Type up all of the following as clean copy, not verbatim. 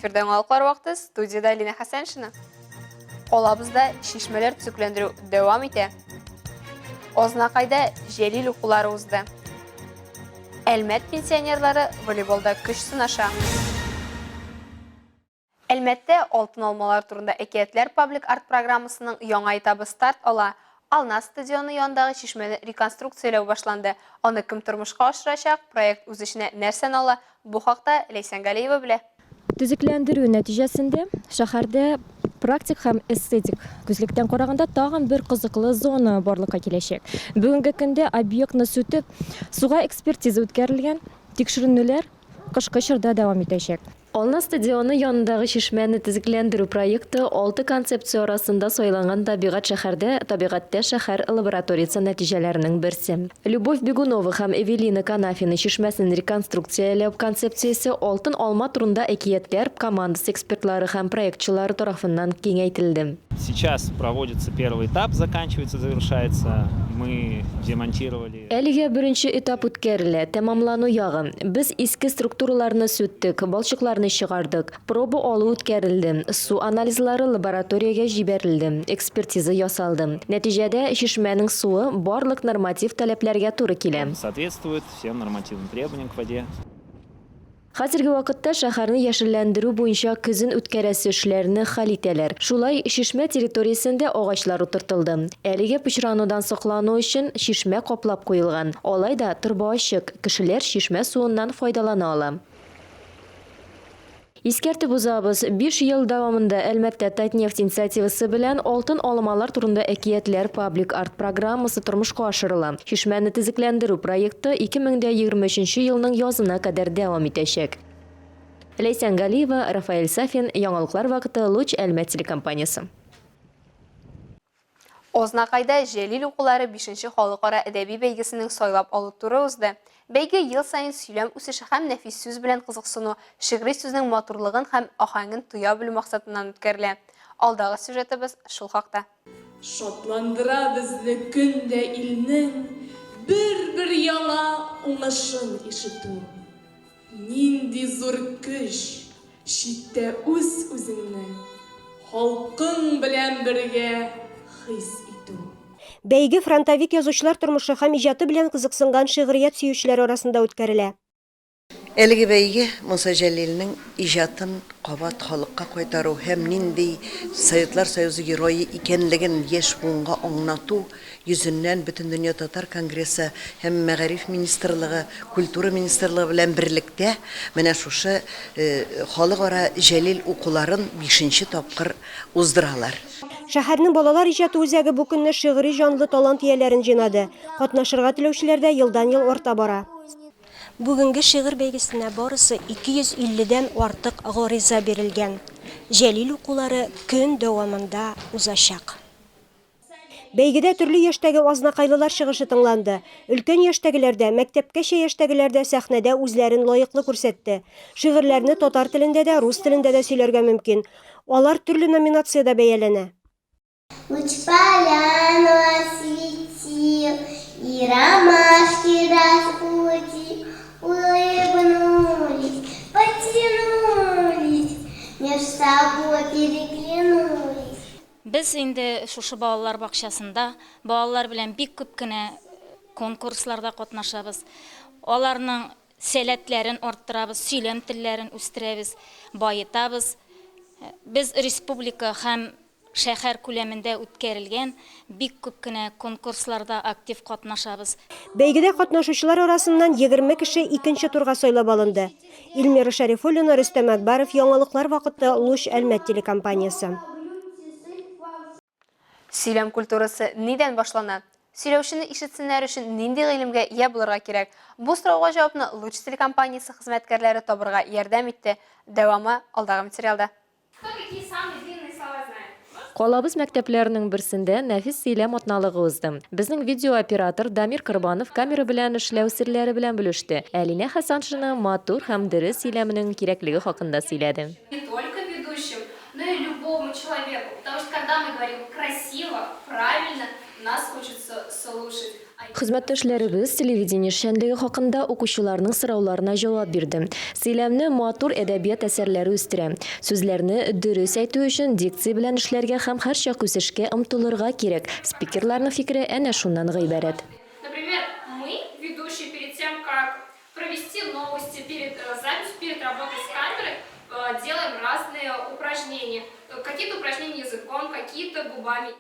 Эфирден алқылар вақты студияда Лина Хасаншина. Қолабызда шешмелер түзіклендіру дәуам ете. Ознақайда желил ұқылары ұзды. Әлмәт пенсионерлары волейболда күш сынаша. Әлмәтте алтын алмалар турында әкиятлер паблик арт программасының яңа этабы старт ала. Ална стадионы яндағы шешмені реконструкциялау башланды. Оны кім тұрмышқа ашырашақ, проект үз ішіне нәрсен ала, бұл хақта Лейсан Галиева біле. Түзіклендіру нәтижесінде шәһәрдә практик һәм эстетик күзлектен қарағанда тағын бір қызықлы зона барлыққа келешек. Бүгінгі күнде объектны сүтіп, суға экспертиза үткәрелгән, тикшеренүләр кышкы чорда дәвам итәчәк. Ална стадионы янындагы шишмәне төзекләндерү проекты 6 концепция арасында сойланган табигать шәһәрдә табигатьтә шәһәр лабораториясе нәтиҗәләренең берсе. Любовь Бегунова һәм Эвелина Канафина шишмәсен реконструкцияләү концепциясе алтын алма турында әкиятләр командасы экспертлары һәм проектчылары тарафыннан киңәйтелде. Сейчас проводится первый этап, заканчивается, завершается. Мы демонтировали. Әлегә беренче этап үткәрелә, тәмамлану ягы. Без иске структураларны сүттек, балчыкларны чыгардык. Проба алу үткәрелде. Су анализлары лабораториягә җибәрелде. Экспертиза ясалды. Нәтиҗәдә шишмәнең суы барлык норматив таләпләргә туры килә. Соответствует всем нормативным требованиям к воде. Хәзерге вакытта шәһәрне яшелләндерү буенча көзен үткәрәсе эшләрне хәл итәләр. Шулай шишмә территориясендә агачлар утыртылды. Әлегә пычранудан саклану өчен шишмә каплап куелган. Алайда торба ачык, кешеләр шишмә суыннан файдалана ала. Искәртеп узабыз, 5 ел дәвамында Әлмәттә Татнефть инициативасы белән алтын алмалар турында әкиятләр паблик арт программасы тормышка ашырыла. Шишмәне төзекләндерү проекты 2023 елның язына кадәр дәвам итәчәк. Лейсан Галиева, Рафаэль Сафин, Яңалыклар вакыты, Луч Әлмәт телекомпаниясы. Ознақайда Желил укулары 5-нче халыкара әдәби бәйгесенең сайлап алу туры узды. Бәйге ел сайын сөйләм үсеше һәм нәфис сүз белән кызыксыну, шигъри сүзнең матурлыгын һәм ахаңын туя белү максатыннан үткәрелә. Алдагы сюжетыбыз шул хакта. Шатландыра безне көндә илнең бер яңа уңышын ишетү. Нинди зур көч, читтә үзеңне халкың белән бергә хис итү. Бәйге фронтовик язучылар тормышы һәм иҗаты белән кызыксынган шигърият сөючеләр арасында үткәрелә. Әлеге бәйге Муса Җәлилнең иҗатын кабат халыкка кайтару һәм нинди Советлар Союзы герое икәнлеген яшь буынга аңлату йөзеннән бөтен дөнья татар конгрессы һәм мәгариф министрлыгы, культура министрлыгы белән берлектә менә шушы халыкара Җәлил укуларын 5-нче тапкыр уздыралар. Шәһәрнең балалар иҗаты үзәге бу көнне шигъри җанлы талант ияләрен җыйнады. Катнашырга теләүчеләр дә елдан-ел арта бара. Бүгенге шигырь бәйгесенә барысы 250дән артык гариза бирелгән. Җәлил укулары көн дәвамында узачак. Бәйгедә төрле яшьтәге азнакайлылар чыгышы тыңланды. Өлкән яшьтәгеләр дә, мәктәпкәчә яшьтәгеләр дә сәхнәдә үзләрен лаеклы күрсәтте. Шигырьләрне татар телендә дә, рус телендә дә сөйләргә мөмкин. Алар төрле номинациядә бәяләнә. Луч поляну осветил, и ромашки распутил, улыбнулись, потянулись, меж собой переглянулись. Без инде шушы балалар бакчасында балалар белән бик күп кенә конкурсларда катнашабыз. Аларның сәләтләрен арттырабыз, сөйләм телләрен үстерәбез, байытабыз. Без республика һәм шәһәр күләмендә үткәрелгән бик күп кенә конкурсларда актив катнашабыз. Бәйгедә катнашучылар арасыннан 20 кеше 2нче турга сайлап алынды. Илмира Шәрифуллина, Рөстәм Әкбаров, Яңалыклар вакыты, Луч Әлмәт телекомпаниясы. Сөйләм культурасы нидән башлана? Сөйләүчене ишетсеннәр өчен нинди гыйлемгә ия булырга кирәк? Бу сорауга җавапны Луч телекомпаниясе хезмәткәрләре табырга ярдәм итте. Дәвамы алдагы материалда. Калабыз мәктәпләренең берсендә нәфис сөйләм атналыгы узды. Безнең видеооператор Дамир Кырбанов камера белән эшләү серләре белән бүлеште. Әлинә Хәсаншина матур һәм дөрес сөйләменең кирәклеге хакында сөйләде. Не только ведущим, но и любому человеку. Потому что когда мы говорим красиво, правильно, Нас хочется слушать. Хезмәттәшләребез телевидение эшчәнлеге хакында укучыларның сорауларына җавап бирде. Сөйләмне матур әдәбият әсәрләре үстерә. Сүзләрне дөрес әйтү өчен дикция белән эшләргә һәм һәрчак үсешкә омтылырга кирәк. Спикерларның фикере әнә шуннан гыйбарәт. Например, мы, ведущие, перед тем, как провести новости перед записью, перед работой с камерой, делаем разные упражнения. Какие-то упражнения языком, какие-то губами.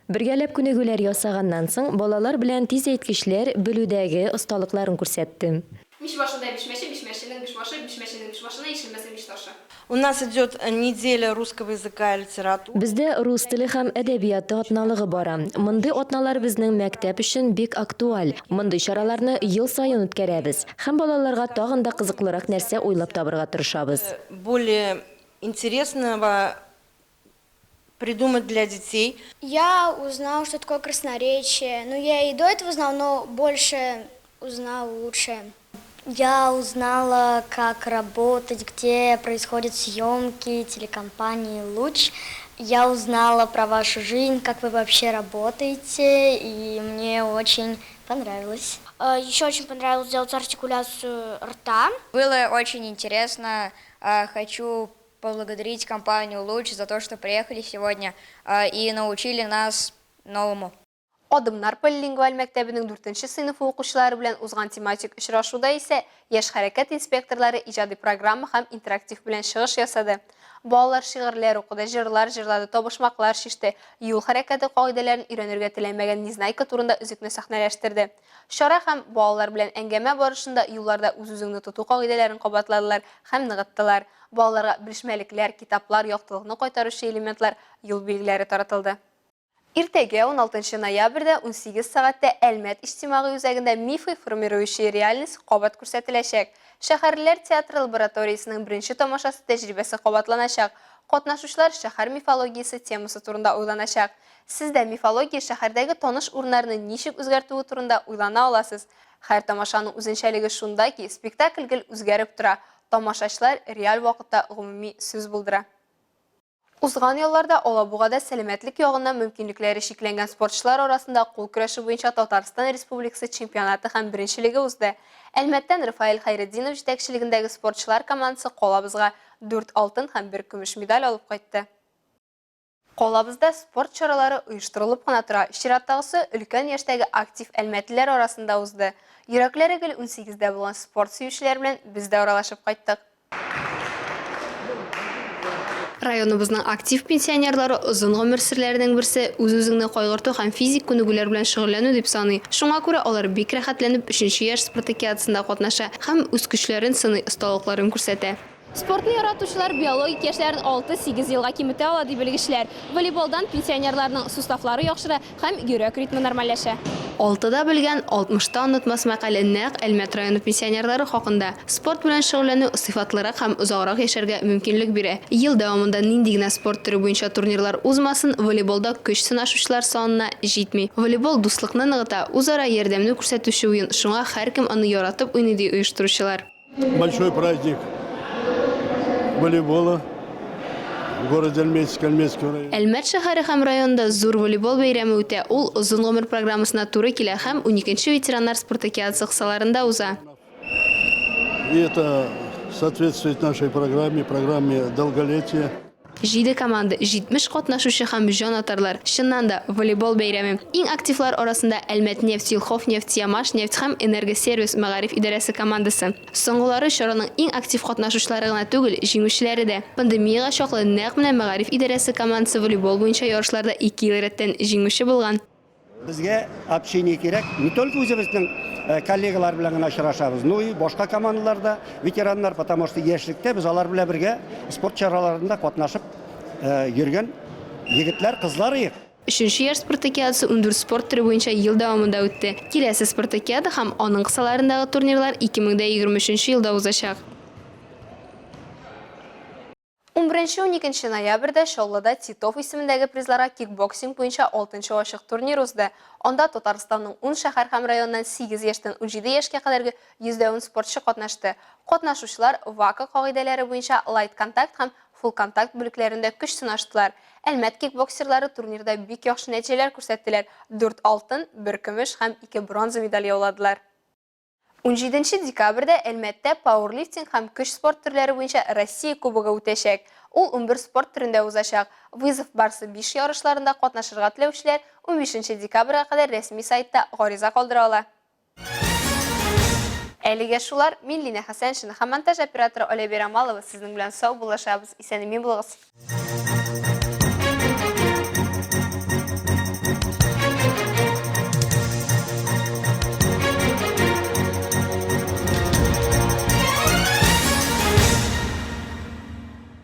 Бергәләп күнегүләр ясаганнан соң балалар белән тиз әйткечләр белүдәге осталыкларын күрсәтте. Мишбашында бишмәче, бишмәченең бишбашы, бишмәченең бишбашына ишелмәсен бишташы. У нас идет неделя русского языка и литературы. Бездә рус теле һәм әдәбияты атналыгы бара. Мондый атналар безнең мәктәп өчен бик актуаль. Мондый чараларны ел саен үткәрәбез. Һәм балаларга тагын да кызыклырак нәрсә уйлап табырга тырышабыз. Более интересного придумать для детей. Я узнал, что такое красноречие. Ну, я и до этого знал, но больше узнал лучше. Я узнала, как работать, где происходят съемки телекомпании «Луч». Я узнала про вашу жизнь, как вы вообще работаете, и мне очень понравилось. Еще очень понравилось делать артикуляцию рта. Было очень интересно. Хочу поблагодарить компанию «Луч» за то, что приехали сегодня и научили нас новому. Adımlar Polilingval мәктәбенең 4-нче сыйныфы укучылары белән узган тематик очрашуда исә яшь хәрәкәт инспекторлары иҗади программа һәм интерактив белән чыгыш ясады. Балалар шигырьләр укыды, җырлар җырлады, табышмаклар шиште, юл хәрәкәте кагыйдәләрен өйрәнергә теләмәгән Незнайка турында үзекне сәхнәләштерде. Шара һәм балалар белән әңгәмә барышында юлларда үз-үзеңне тоту кагыйдәләрен кабатладылар һәм ныгыттылар. Балаларга белешмәлекләр, китаплар, яктылыкны кайтаручы элементлар, юл билгеләре таратылды. Иртәгә 16 ноябрьдә 18 сәгатьтә Әлмәт иҗтимагый үзәгендә мифы формирующие реальность кабат күрсәтеләчәк. Шәһәрләр театры лабораториясының беренче тамашасы тәҗрибәсе кабатланачак. Катнашучылар шәһәр мифологиясе темасы турында уйланачак. Сез дә мифология шәһәрдәге таныш урыннарны ничек үзгәртүе турында уйлана аласыз. Һәр тамашаның үзенчәлеге шунда ки, спектакль гел үзгәреп тора. Тамашачылар реаль вакытта гомуми сүз булдыра. Узган елларда Алабугада сәламәтлек ягыннан мөмкинлекләре шикләнгән спортчылар арасында кул көрәше буенча Татарстан Республикасы чемпионаты һәм беренчелеге узды. Әлмәттән Рафаэль Хайретдинов җитәкчелегендәге спортчылар командасы Калабызга 4 алтын һәм 1 көмеш медаль алып кайтты. Калабызда спорт чаралары оештырылып кына тора. Чираттагысы өлкән яшьтәге актив әлмәтлеләр арасында узды. Йөрәкләре гел 18дә булган спорт сөючеләр белән без дә аралашып кайттык. Районыбызның актив пенсионерлары озын гомер серләренең берсе үз-үзеңне кайгырту һәм физик күнегүләр белән шөгыльләнү дип саный. Шуңа күрә алар бик рәхәтләнеп 3нче яшь спартакиадасында катнаша һәм үз көчләрен сыный, осталыкларын күрсәтә. Спортны яратучылар биологик яшьләрен 6-8 елга киметә ала дип белгечләр. Волейболдан пенсионерларның суставлары яхшыра һәм йөрәк ритмы нормальләшә. 6да белгән 60та онытмас мәкале нәкъ Әлмәт районы пенсионерлары хакында. Спорт белән шөгыльләнү сыйфатлырак һәм озаграк яшәргә мөмкинлек бирә. Ел дәвамында нинди генә спорт төре буенча турнирлар узмасын, волейболда көч сынашучылар санына җитми. Волейбол дуслыкны ныгыта, үзара ярдәмне күрсәтүче уен. Шуңа һәркем аны яратып уйный ди оештыручылар. Большой праздник волейбола в городе Әлмәт районе. Әлмәт шәһәре һәм районында зур волейбол бәйрәме үтә. Ул озын гомер программасына туры килә һәм 12нче ветераннар спартакиадасы кысаларында уза. И это соответствует нашей программе долголетия. 7 команда, 70 катнашучы һәм җан атарлар. Чыннан да волейбол бәйрәме. Иң активлар арасында Әлмәт нефть, Елхов нефть, Ямаш нефть һәм Энергосервис мәгариф идарәсе командасы. Соңгылары чараның иң актив катнашучылары гына түгел, җиңүчеләре дә. Пандемияга чаклы нәкъ менә мәгариф идарәсе командасы волейбол буенча ярышларда 2 ел рәттән җиңүче булган. Безгә общение кирәк. Не только үзебезнең коллегалар белән генә очрашабыз, но и башка командаларда ветераннар, потому что яшьлектә без алар белән бергә спорт чараларында катнашып йөргән егетләр, кызлар идек. 3нче яшь спартакиадасы 14 спорт төре буенча ел дәвамында үтте. Киләсе спартакиада һәм аның кысаларындагы турнирлар 2023 елда узачак. 11-12 ноябрьдә Шаллада Титов исемендәге призларга кикбоксинг буенча 6нчы ачык турнир узды. Анда Татарстанның 10 шәһәр һәм районнан 8 яшьтән 17 яшькә кадәрге 110 спортчы катнашты. Катнашучылар вака кагыйдәләре буенча лайт контакт һәм full kontakt бүлекләрендә көч сынаштылар. Әлмәт кикбоксерлары турнирда бик яхшы нәтиҗәләр күрсәттеләр. 4 алтын, 1 көмеш һәм 2 бронза медаль яуладылар. 17 декабрьдә Әлмәттә пауэрлифтинг һәм көч спорт төрләре буенча Россия кубогы үтәчәк. Ул 11 спорт төрендә узачак. Вызов барсы 5 ярышларында катнашырга теләүчеләр 15 декабрьгә кадәр рәсми сайтта гариза калдыра ала. Әлегә шулар, мин Лина Хәсәншина һәм монтаж операторы Оля Берамалова сезнең белән сау булышабыз. Исәнмесез булыгыз.